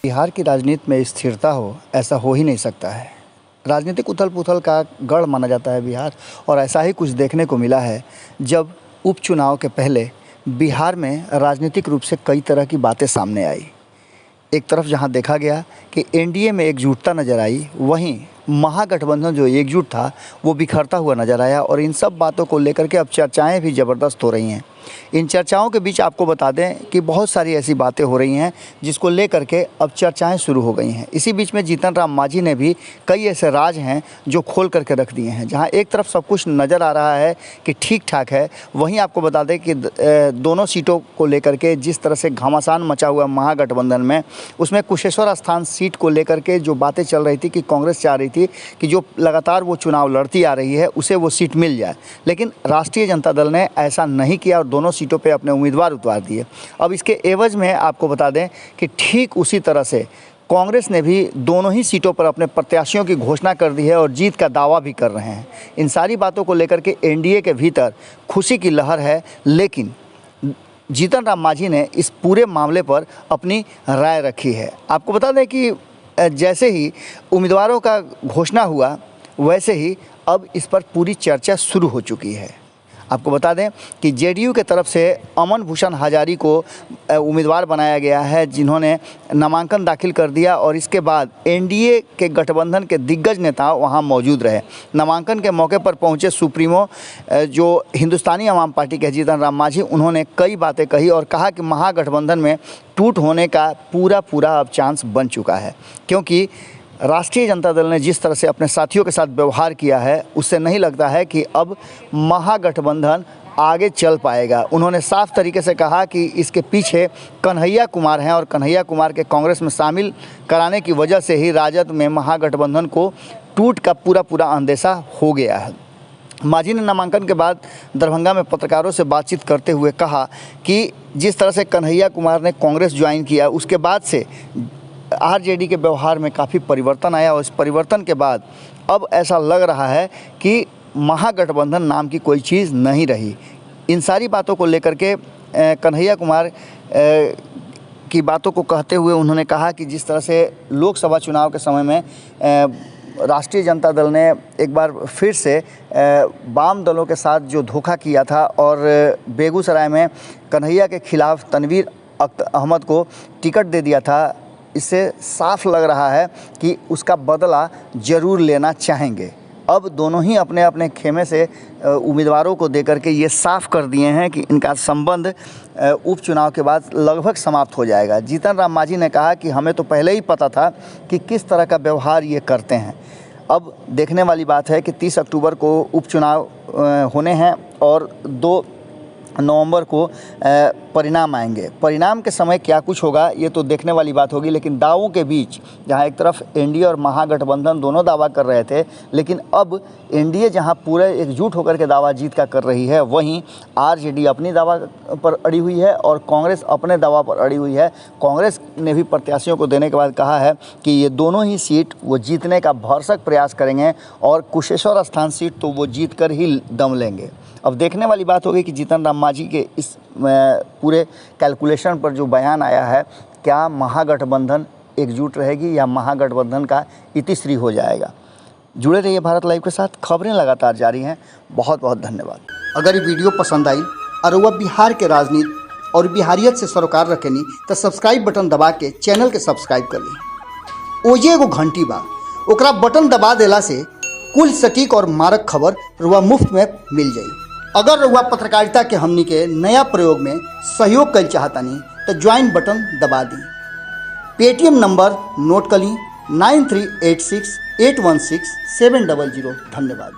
बिहार की राजनीति में स्थिरता हो, ऐसा हो ही नहीं सकता है। राजनीतिक उथल-पुथल का गढ़ माना जाता है बिहार, और ऐसा ही कुछ देखने को मिला है जब उपचुनाव के पहले बिहार में राजनीतिक रूप से कई तरह की बातें सामने आई। एक तरफ जहां देखा गया कि एनडीए में एकजुटता नज़र आई, वहीं महागठबंधन जो एकजुट था वो बिखरता हुआ नज़र आया, और इन सब बातों को लेकर के अब चर्चाएं भी ज़बरदस्त हो रही हैं। इन चर्चाओं के बीच आपको बता दें कि बहुत सारी ऐसी बातें हो रही हैं जिसको लेकर के अब चर्चाएं शुरू हो गई हैं। इसी बीच में जीतन राम मांझी ने भी कई ऐसे राज हैं जो खोल करके रख दिए हैं। जहां एक तरफ सब कुछ नज़र आ रहा है कि ठीक ठाक है, वहीं आपको बता दें कि दोनों सीटों को लेकर के जिस तरह से घमासान मचा हुआ महागठबंधन में, उसमें कुशेश्वर स्थान सीट को लेकर के जो बातें चल रही थी कि कांग्रेस चाह रही थी कि जो लगातार वो चुनाव लड़ती आ रही है उसे वो सीट मिल जाए, लेकिन राष्ट्रीय जनता दल ने ऐसा नहीं किया और दोनों सीटों पे अपने उम्मीदवार उतार दिए। अब इसके एवज में आपको बता दें कि ठीक उसी तरह से कांग्रेस ने भी दोनों ही सीटों पर अपने प्रत्याशियों की घोषणा कर दी है और जीत का दावा भी कर रहे हैं। इन सारी बातों को लेकर के एनडीए के भीतर खुशी की लहर है, लेकिन जीतन राम मांझी ने इस पूरे मामले पर अपनी राय रखी है। आपको बता दें कि जैसे ही उम्मीदवारों का घोषणा हुआ, वैसे ही अब इस पर पूरी चर्चा शुरू हो चुकी है। आपको बता दें कि जेडीयू के तरफ से अमन भूषण हजारी को उम्मीदवार बनाया गया है, जिन्होंने नामांकन दाखिल कर दिया, और इसके बाद एनडीए के गठबंधन के दिग्गज नेता वहां मौजूद रहे। नामांकन के मौके पर पहुंचे सुप्रीमो जो हिंदुस्तानी अवाम पार्टी के जीतन राम मांझी, उन्होंने कई बातें कही और कहा कि महागठबंधन में टूट होने का पूरा अब चांस बन चुका है, क्योंकि राष्ट्रीय जनता दल ने जिस तरह से अपने साथियों के साथ व्यवहार किया है, उससे नहीं लगता है कि अब महागठबंधन आगे चल पाएगा। उन्होंने साफ तरीके से कहा कि इसके पीछे कन्हैया कुमार हैं, और कन्हैया कुमार के कांग्रेस में शामिल कराने की वजह से ही राजद में महागठबंधन को टूट का पूरा अंदेशा हो गया है। मांझी ने नामांकन के बाद दरभंगा में पत्रकारों से बातचीत करते हुए कहा कि जिस तरह से कन्हैया कुमार ने कांग्रेस ज्वाइन किया, उसके बाद से आरजेडी के व्यवहार में काफ़ी परिवर्तन आया, और इस परिवर्तन के बाद अब ऐसा लग रहा है कि महागठबंधन नाम की कोई चीज़ नहीं रही। इन सारी बातों को लेकर के कन्हैया कुमार की बातों को कहते हुए उन्होंने कहा कि जिस तरह से लोकसभा चुनाव के समय में राष्ट्रीय जनता दल ने एक बार फिर से वाम दलों के साथ जो धोखा किया था, और बेगूसराय में कन्हैया के खिलाफ तनवीर अहमद को टिकट दे दिया था, इससे साफ लग रहा है कि उसका बदला ज़रूर लेना चाहेंगे। अब दोनों ही अपने अपने खेमे से उम्मीदवारों को देकर के ये साफ कर दिए हैं कि इनका संबंध उपचुनाव के बाद लगभग समाप्त हो जाएगा। जीतन राम मांझी ने कहा कि हमें तो पहले ही पता था कि किस तरह का व्यवहार ये करते हैं। अब देखने वाली बात है कि 30 अक्टूबर को उपचुनाव होने हैं और 2 नवंबर को परिणाम आएंगे। परिणाम के समय क्या कुछ होगा ये तो देखने वाली बात होगी, लेकिन दावों के बीच जहां एक तरफ एनडीए और महागठबंधन दोनों दावा कर रहे थे, लेकिन अब एनडीए जहां पूरे एकजुट होकर के दावा जीत का कर रही है, वहीं आरजेडी अपनी दावा पर अड़ी हुई है और कांग्रेस अपने दावा पर अड़ी हुई है। कांग्रेस ने भी प्रत्याशियों को देने के बाद कहा है कि ये दोनों ही सीट वो जीतने का भरसक प्रयास करेंगे, और कुशेश्वर स्थान सीट तो वो जीत कर ही दम लेंगे। अब देखने वाली बात होगी कि जीतन राम मांझी के इस पूरे कैलकुलेशन पर जो बयान आया है, क्या महागठबंधन एकजुट रहेगी या महागठबंधन का इतिश्री हो जाएगा। जुड़े रहिए भारत लाइव के साथ, खबरें लगातार जारी हैं। बहुत बहुत धन्यवाद। अगर ये वीडियो पसंद आई और वह बिहार के राजनीति और बिहारियत से सरोकार रखेनी तो सब्सक्राइब बटन दबा के चैनल के सब्सक्राइब कर ली। ओजे एगो घंटी बा, ओकरा बटन दबा देला से कुल सटीक और मारक खबर रुआ मुफ्त में मिल जाई। अगर रुआ पत्रकारिता के हमनी के नया प्रयोग में सहयोग कर चाहतनी तो ज्वाइन बटन दबा दी। पेटीएम नंबर नोट कर ली 9386816700। धन्यवाद।